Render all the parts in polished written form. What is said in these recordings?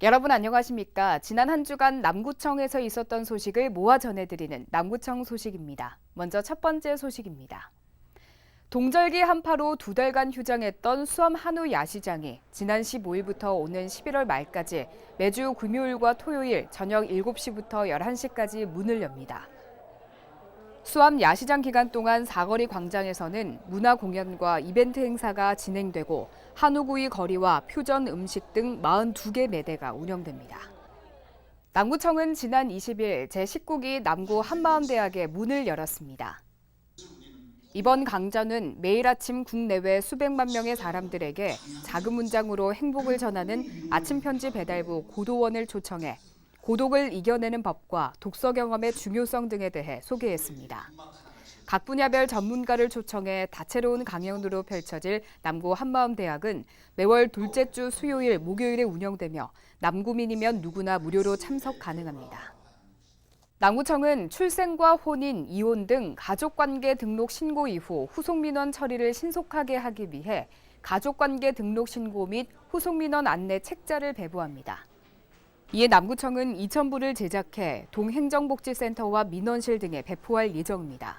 여러분 안녕하십니까? 지난 한 주간 남구청에서 있었던 소식을 모아 전해드리는 남구청 소식입니다. 먼저 첫 번째 소식입니다. 동절기 한파로 2달간 휴장했던 수암 한우 야시장이 지난 15일부터 오는 11월 말까지 매주 금요일과 토요일 저녁 7시부터 11시까지 문을 엽니다. 수암 야시장 기간 동안 사거리 광장에서는 문화 공연과 이벤트 행사가 진행되고 한우구이 거리와 퓨전 음식 등 42개 매대가 운영됩니다. 남구청은 지난 20일 제19기 남구 한마음대학에 문을 열었습니다. 이번 강좌는 매일 아침 국내외 수백만 명의 사람들에게 작은 문장으로 행복을 전하는 아침 편지 배달부 고도원을 초청해 고독을 이겨내는 법과 독서 경험의 중요성 등에 대해 소개했습니다. 각 분야별 전문가를 초청해 다채로운 강연으로 펼쳐질 남구 한마음대학은 매월 둘째 주 수요일, 목요일에 운영되며 남구민이면 누구나 무료로 참석 가능합니다. 남구청은 출생과 혼인, 이혼 등 가족관계 등록 신고 이후 후속민원 처리를 신속하게 하기 위해 가족관계 등록 신고 및 후속민원 안내 책자를 배부합니다. 이에 남구청은 2,000부를 제작해 동행정복지센터와 민원실 등에 배포할 예정입니다.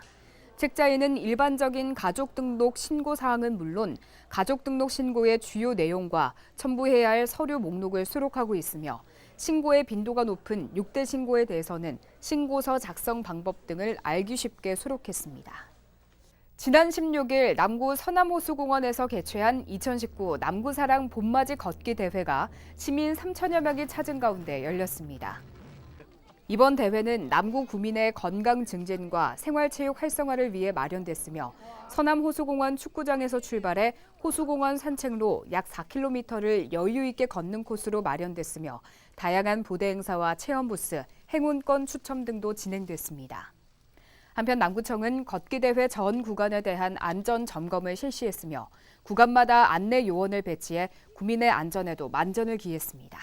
책자에는 일반적인 가족등록 신고사항은 물론 가족등록 신고의 주요 내용과 첨부해야 할 서류 목록을 수록하고 있으며 신고의 빈도가 높은 6대 신고에 대해서는 신고서 작성 방법 등을 알기 쉽게 수록했습니다. 지난 16일 남구 서남호수공원에서 개최한 2019 남구사랑 봄맞이 걷기 대회가 시민 3천여 명이 찾은 가운데 열렸습니다. 이번 대회는 남구 구민의 건강 증진과 생활체육 활성화를 위해 마련됐으며 서남호수공원 축구장에서 출발해 호수공원 산책로 약 4km를 여유 있게 걷는 코스로 마련됐으며 다양한 부대 행사와 체험 부스, 행운권 추첨 등도 진행됐습니다. 한편 남구청은 걷기 대회 전 구간에 대한 안전 점검을 실시했으며 구간마다 안내 요원을 배치해 구민의 안전에도 만전을 기했습니다.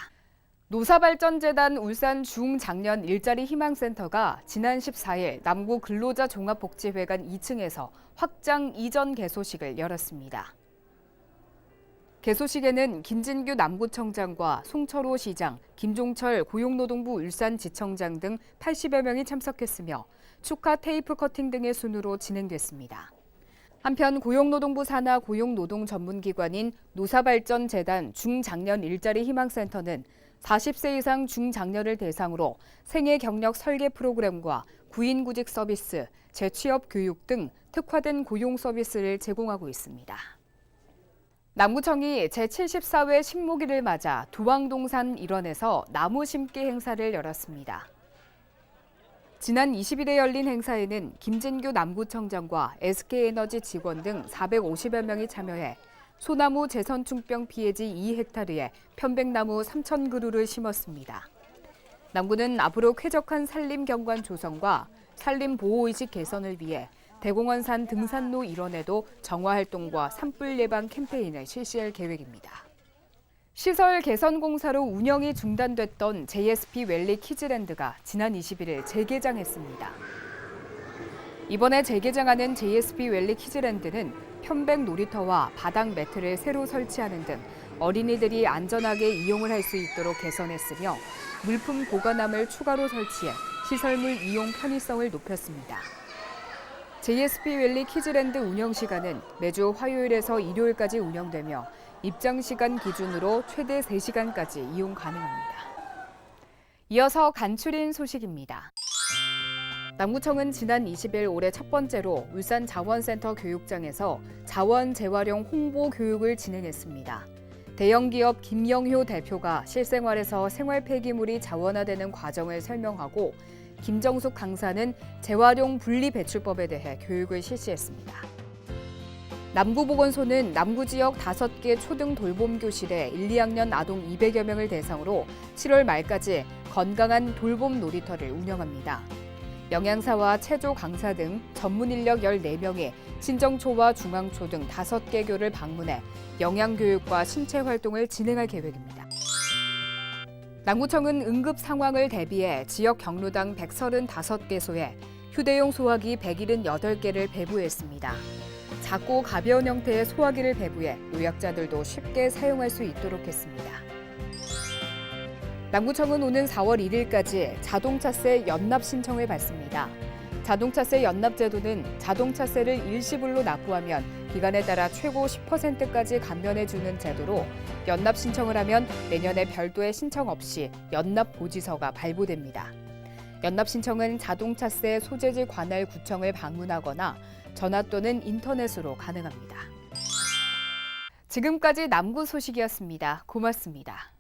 노사발전재단 울산 중장년 일자리 희망센터가 지난 14일 남구 근로자 종합복지회관 2층에서 확장 이전 개소식을 열었습니다. 개소식에는 김진규 남구청장과 송철호 시장, 김종철 고용노동부 울산지청장 등 80여 명이 참석했으며 축하 테이프 커팅 등의 순으로 진행됐습니다. 한편 고용노동부 산하 고용노동전문기관인 노사발전재단 중장년 일자리 희망센터는 40세 이상 중장년을 대상으로 생애 경력 설계 프로그램과 구인구직 서비스, 재취업 교육 등 특화된 고용 서비스를 제공하고 있습니다. 남구청이 제74회 식목일을 맞아 두왕동산 일원에서 나무 심기 행사를 열었습니다. 지난 20일에 열린 행사에는 김진규 남구청장과 SK에너지 직원 등 450여 명이 참여해 소나무 재선충병 피해지 2헥타르에 편백나무 3,000그루를 심었습니다. 남구는 앞으로 쾌적한 산림 경관 조성과 산림 보호의식 개선을 위해 대공원산 등산로 일원에도 정화활동과 산불 예방 캠페인을 실시할 계획입니다. 시설 개선 공사로 운영이 중단됐던 JSP 웰리 키즈랜드가 지난 21일 재개장했습니다. 이번에 재개장하는 JSP 웰리 키즈랜드는 편백 놀이터와 바닥 매트를 새로 설치하는 등 어린이들이 안전하게 이용을 할 수 있도록 개선했으며 물품 보관함을 추가로 설치해 시설물 이용 편의성을 높였습니다. JSP 웰리 키즈랜드 운영 시간은 매주 화요일에서 일요일까지 운영되며 입장 시간 기준으로 최대 3시간까지 이용 가능합니다. 이어서 간추린 소식입니다. 남구청은 지난 20일 올해 첫 번째로 울산 자원센터 교육장에서 자원 재활용 홍보 교육을 진행했습니다. 대형기업 김영효 대표가 실생활에서 생활 폐기물이 자원화되는 과정을 설명하고 김정숙 강사는 재활용 분리배출법에 대해 교육을 실시했습니다. 남구보건소는 남구 지역 5개 초등 돌봄 교실에 1, 2학년 아동 200여 명을 대상으로 7월 말까지 건강한 돌봄 놀이터를 운영합니다. 영양사와 체조 강사 등 전문 인력 14명이 친정초와 중앙초 등 5개 교를 방문해 영양교육과 신체 활동을 진행할 계획입니다. 남구청은 응급 상황을 대비해 지역 경로당 135개소에 휴대용 소화기 178개를 배부했습니다. 작고 가벼운 형태의 소화기를 배부해 노약자들도 쉽게 사용할 수 있도록 했습니다. 남구청은 오는 4월 1일까지 자동차세 연납 신청을 받습니다. 자동차세 연납 제도는 자동차세를 일시불로 납부하면 기간에 따라 최고 10%까지 감면해주는 제도로 연납 신청을 하면 내년에 별도의 신청 없이 연납 고지서가 발부됩니다. 연납 신청은 자동차세 소재지 관할 구청을 방문하거나 전화 또는 인터넷으로 가능합니다. 지금까지 남구 소식이었습니다. 고맙습니다.